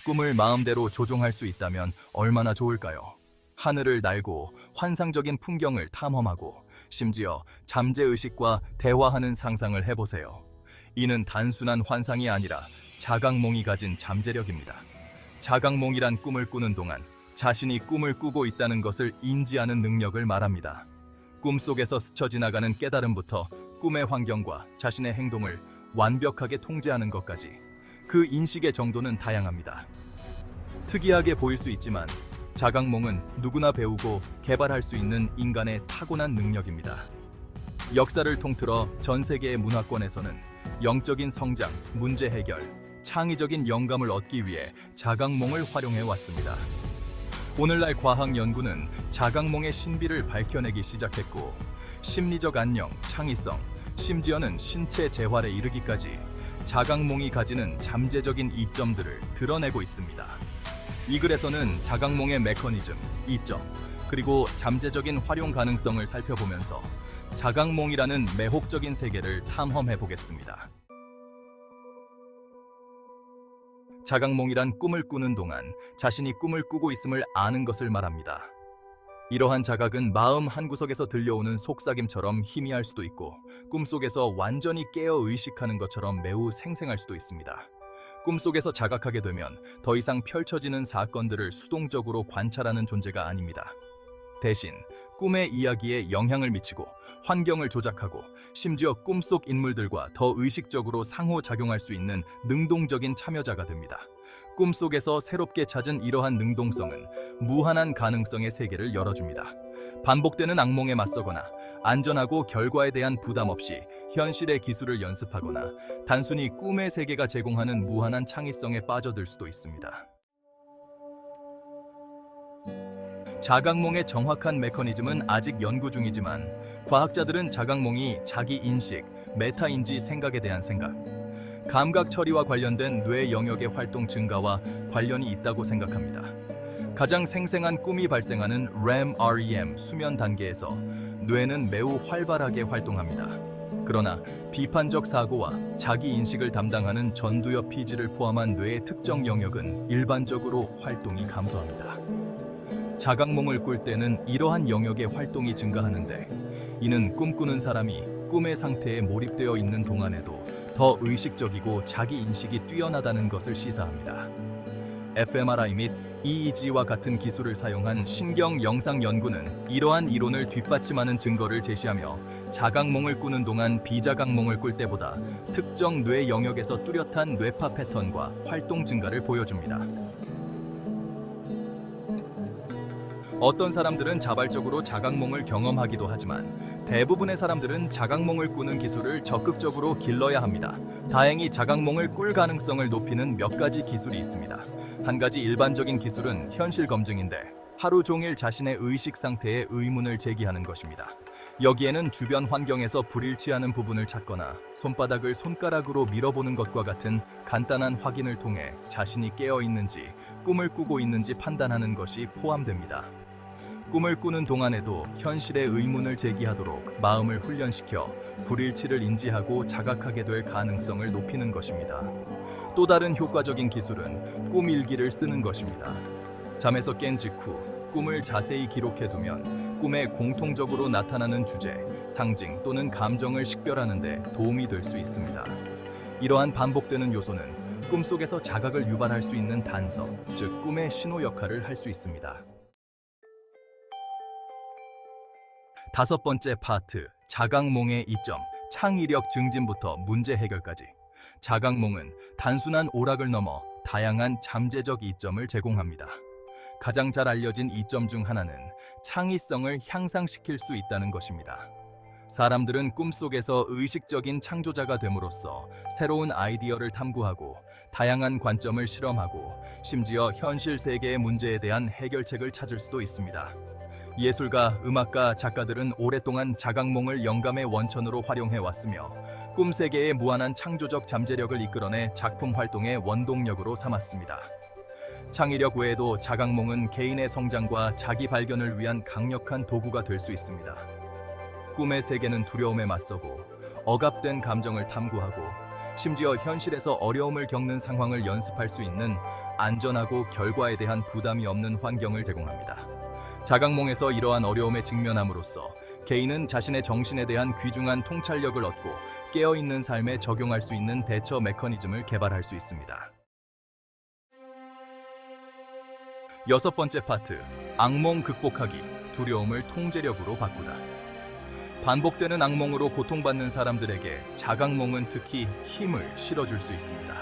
꿈을 마음대로 조종할 수 있다면 얼마나 좋을까요? 하늘을 날고 환상적인 풍경을 탐험하고 심지어 잠재의식과 대화하는 상상을 해보세요. 이는 단순한 환상이 아니라 자각몽이 가진 잠재력입니다. 자각몽이란 꿈을 꾸는 동안 자신이 꿈을 꾸고 있다는 것을 인지하는 능력을 말합니다. 꿈속에서 스쳐 지나가는 깨달음부터 꿈의 환경과 자신의 행동을 완벽하게 통제하는 것까지 그 인식의 정도는 다양합니다. 특이하게 보일 수 있지만 자각몽은 누구나 배우고 개발할 수 있는 인간의 타고난 능력입니다. 역사를 통틀어 전 세계의 문화권에서는 영적인 성장, 문제 해결, 창의적인 영감을 얻기 위해 자각몽을 활용해 왔습니다. 오늘날 과학 연구는 자각몽의 신비를 밝혀내기 시작했고 심리적 안녕, 창의성, 심지어는 신체 재활에 이르기까지 자각몽이 가지는 잠재적인 이점들을 드러내고 있습니다. 이 글에서는 자각몽의 메커니즘, 이점, 그리고 잠재적인 활용 가능성을 살펴보면서 자각몽이라는 매혹적인 세계를 탐험해 보겠습니다. 자각몽이란 꿈을 꾸는 동안 자신이 꿈을 꾸고 있음을 아는 것을 말합니다. 이러한 자각은 마음 한구석에서 들려오는 속삭임처럼 희미할 수도 있고 꿈속에서 완전히 깨어 의식하는 것처럼 매우 생생할 수도 있습니다. 꿈속에서 자각하게 되면 더 이상 펼쳐지는 사건들을 수동적으로 관찰하는 존재가 아닙니다. 대신 꿈의 이야기에 영향을 미치고 환경을 조작하고 심지어 꿈속 인물들과 더 의식적으로 상호작용할 수 있는 능동적인 참여자가 됩니다. 꿈속에서 새롭게 찾은 이러한 능동성은 무한한 가능성의 세계를 열어줍니다. 반복되는 악몽에 맞서거나 안전하고 결과에 대한 부담 없이 현실의 기술을 연습하거나 단순히 꿈의 세계가 제공하는 무한한 창의성에 빠져들 수도 있습니다. 자각몽의 정확한 메커니즘은 아직 연구 중이지만 과학자들은 자각몽이 자기 인식, 메타인지 생각에 대한 생각, 감각 처리와 관련된 뇌 영역의 활동 증가와 관련이 있다고 생각합니다. 가장 생생한 꿈이 발생하는 REM 수면 단계에서 뇌는 매우 활발하게 활동합니다. 그러나 비판적 사고와 자기 인식을 담당하는 전두엽 피지를 포함한 뇌의 특정 영역은 일반적으로 활동이 감소합니다. 자각몽을 꿀 때는 이러한 영역의 활동이 증가하는데 이는 꿈꾸는 사람이 꿈의 상태에 몰입되어 있는 동안에도 더 의식적이고 자기 인식이 뛰어나다는 것을 시사합니다. fMRI 및 EEG와 같은 기술을 사용한 신경 영상 연구는 이러한 이론을 뒷받침하는 증거를 제시하며 자각몽을 꾸는 동안 비자각몽을 꿀 때보다 특정 뇌 영역에서 뚜렷한 뇌파 패턴과 활동 증가를 보여줍니다. 어떤 사람들은 자발적으로 자각몽을 경험하기도 하지만 대부분의 사람들은 자각몽을 꾸는 기술을 적극적으로 길러야 합니다. 다행히 자각몽을 꿀 가능성을 높이는 몇 가지 기술이 있습니다. 한 가지 일반적인 기술은 현실 검증인데 하루 종일 자신의 의식 상태에 의문을 제기하는 것입니다. 여기에는 주변 환경에서 불일치하는 부분을 찾거나 손바닥을 손가락으로 밀어보는 것과 같은 간단한 확인을 통해 자신이 깨어 있는지 꿈을 꾸고 있는지 판단하는 것이 포함됩니다. 꿈을 꾸는 동안에도 현실에 의문을 제기하도록 마음을 훈련시켜 불일치를 인지하고 자각하게 될 가능성을 높이는 것입니다. 또 다른 효과적인 기술은 꿈 일기를 쓰는 것입니다. 잠에서 깬 직후 꿈을 자세히 기록해두면 꿈에 공통적으로 나타나는 주제, 상징 또는 감정을 식별하는 데 도움이 될 수 있습니다. 이러한 반복되는 요소는 꿈속에서 자각을 유발할 수 있는 단서, 즉 꿈의 신호 역할을 할 수 있습니다. 다섯 번째 파트, 자각몽의 이점, 창의력 증진부터 문제 해결까지. 자각몽은 단순한 오락을 넘어 다양한 잠재적 이점을 제공합니다. 가장 잘 알려진 이점 중 하나는 창의성을 향상시킬 수 있다는 것입니다. 사람들은 꿈속에서 의식적인 창조자가 됨으로써 새로운 아이디어를 탐구하고 다양한 관점을 실험하고 심지어 현실 세계의 문제에 대한 해결책을 찾을 수도 있습니다. 예술가, 음악가, 작가들은 오랫동안 자각몽을 영감의 원천으로 활용해 왔으며 꿈 세계의 무한한 창조적 잠재력을 이끌어내 작품 활동의 원동력으로 삼았습니다. 창의력 외에도 자각몽은 개인의 성장과 자기 발견을 위한 강력한 도구가 될 수 있습니다. 꿈의 세계는 두려움에 맞서고 억압된 감정을 탐구하고 심지어 현실에서 어려움을 겪는 상황을 연습할 수 있는 안전하고 결과에 대한 부담이 없는 환경을 제공합니다. 자각몽에서 이러한 어려움에 직면함으로써 개인은 자신의 정신에 대한 귀중한 통찰력을 얻고 깨어있는 삶에 적용할 수 있는 대처 메커니즘을 개발할 수 있습니다. 여섯 번째 파트, 악몽 극복하기, 두려움을 통제력으로 바꾸다. 반복되는 악몽으로 고통받는 사람들에게 자각몽은 특히 힘을 실어줄 수 있습니다.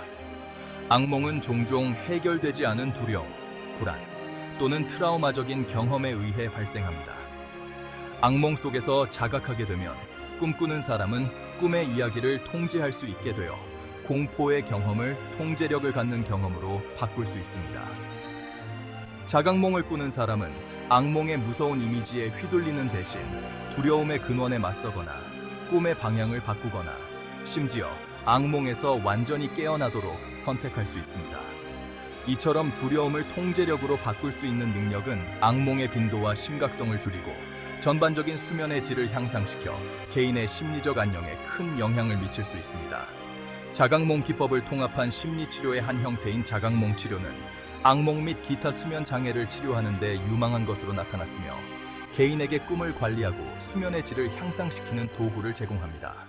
악몽은 종종 해결되지 않은 두려움, 불안, 또는 트라우마적인 경험에 의해 발생합니다. 악몽 속에서 자각하게 되면 꿈꾸는 사람은 꿈의 이야기를 통제할 수 있게 되어 공포의 경험을 통제력을 갖는 경험으로 바꿀 수 있습니다. 자각몽을 꾸는 사람은 악몽의 무서운 이미지에 휘둘리는 대신 두려움의 근원에 맞서거나 꿈의 방향을 바꾸거나 심지어 악몽에서 완전히 깨어나도록 선택할 수 있습니다. 이처럼 두려움을 통제력으로 바꿀 수 있는 능력은 악몽의 빈도와 심각성을 줄이고 전반적인 수면의 질을 향상시켜 개인의 심리적 안녕에 큰 영향을 미칠 수 있습니다. 자각몽 기법을 통합한 심리치료의 한 형태인 자각몽 치료는 악몽 및 기타 수면 장애를 치료하는 데 유망한 것으로 나타났으며 개인에게 꿈을 관리하고 수면의 질을 향상시키는 도구를 제공합니다.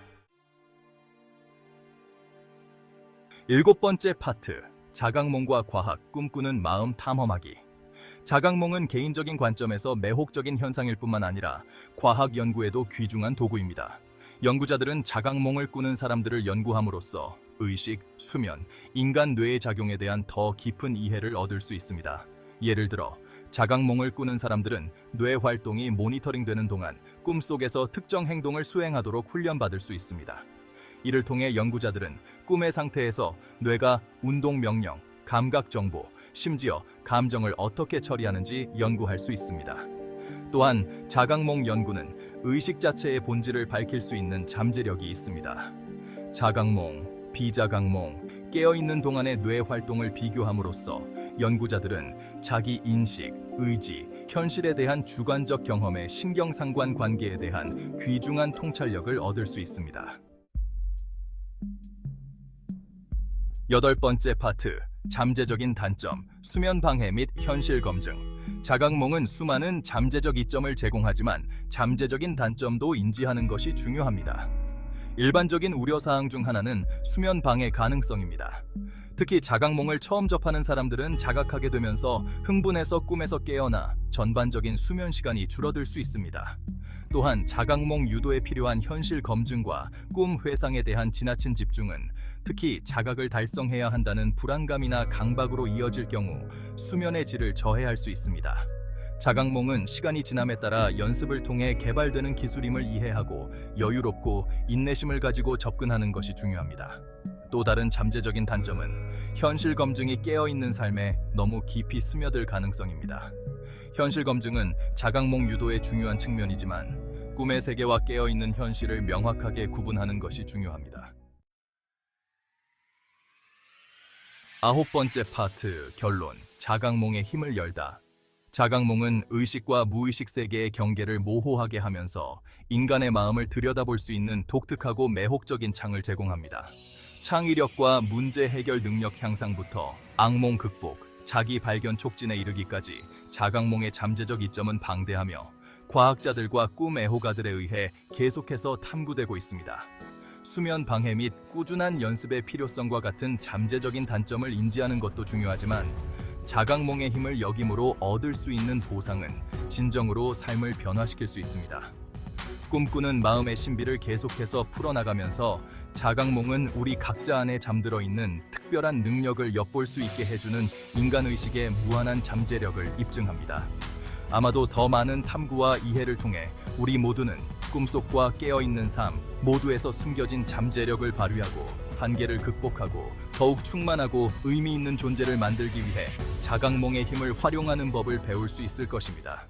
일곱 번째 파트, 자각몽과 과학, 꿈꾸는 마음 탐험하기. 자각몽은 개인적인 관점에서 매혹적인 현상일 뿐만 아니라 과학 연구에도 귀중한 도구입니다. 연구자들은 자각몽을 꾸는 사람들을 연구함으로써 의식, 수면, 인간 뇌의 작용에 대한 더 깊은 이해를 얻을 수 있습니다. 예를 들어 자각몽을 꾸는 사람들은 뇌 활동이 모니터링되는 동안 꿈속에서 특정 행동을 수행하도록 훈련받을 수 있습니다. 이를 통해 연구자들은 꿈의 상태에서 뇌가 운동 명령, 감각 정보, 심지어 감정을 어떻게 처리하는지 연구할 수 있습니다. 또한 자각몽 연구는 의식 자체의 본질을 밝힐 수 있는 잠재력이 있습니다. 자각몽, 비자각몽, 깨어있는 동안의 뇌 활동을 비교함으로써 연구자들은 자기 인식, 의지, 현실에 대한 주관적 경험의 신경상관 관계에 대한 귀중한 통찰력을 얻을 수 있습니다. 여덟 번째 파트, 잠재적인 단점, 수면 방해 및 현실 검증. 자각몽은 수많은 잠재적 이점을 제공하지만 잠재적인 단점도 인지하는 것이 중요합니다. 일반적인 우려사항 중 하나는 수면 방해 가능성입니다. 특히 자각몽을 처음 접하는 사람들은 자각하게 되면서 흥분해서 꿈에서 깨어나 전반적인 수면 시간이 줄어들 수 있습니다. 또한 자각몽 유도에 필요한 현실 검증과 꿈 회상에 대한 지나친 집중은 특히 자각을 달성해야 한다는 불안감이나 강박으로 이어질 경우 수면의 질을 저해할 수 있습니다. 자각몽은 시간이 지남에 따라 연습을 통해 개발되는 기술임을 이해하고 여유롭고 인내심을 가지고 접근하는 것이 중요합니다. 또 다른 잠재적인 단점은 현실 검증이 깨어있는 삶에 너무 깊이 스며들 가능성입니다. 현실 검증은 자각몽 유도의 중요한 측면이지만 꿈의 세계와 깨어있는 현실을 명확하게 구분하는 것이 중요합니다. 아홉 번째 파트, 결론, 자각몽의 힘을 열다. 자각몽은 의식과 무의식 세계의 경계를 모호하게 하면서 인간의 마음을 들여다볼 수 있는 독특하고 매혹적인 창을 제공합니다. 창의력과 문제 해결 능력 향상부터 악몽 극복, 자기 발견 촉진에 이르기까지 자각몽의 잠재적 이점은 방대하며 과학자들과 꿈 애호가들에 의해 계속해서 탐구되고 있습니다. 수면 방해 및 꾸준한 연습의 필요성과 같은 잠재적인 단점을 인지하는 것도 중요하지만 자각몽의 힘을 역임으로 얻을 수 있는 보상은 진정으로 삶을 변화시킬 수 있습니다. 꿈꾸는 마음의 신비를 계속해서 풀어나가면서 자각몽은 우리 각자 안에 잠들어 있는 특별한 능력을 엿볼 수 있게 해주는 인간의식의 무한한 잠재력을 입증합니다. 아마도 더 많은 탐구와 이해를 통해 우리 모두는 꿈속과 깨어있는 삶 모두에서 숨겨진 잠재력을 발휘하고 한계를 극복하고 더욱 충만하고 의미 있는 존재를 만들기 위해 자각몽의 힘을 활용하는 법을 배울 수 있을 것입니다.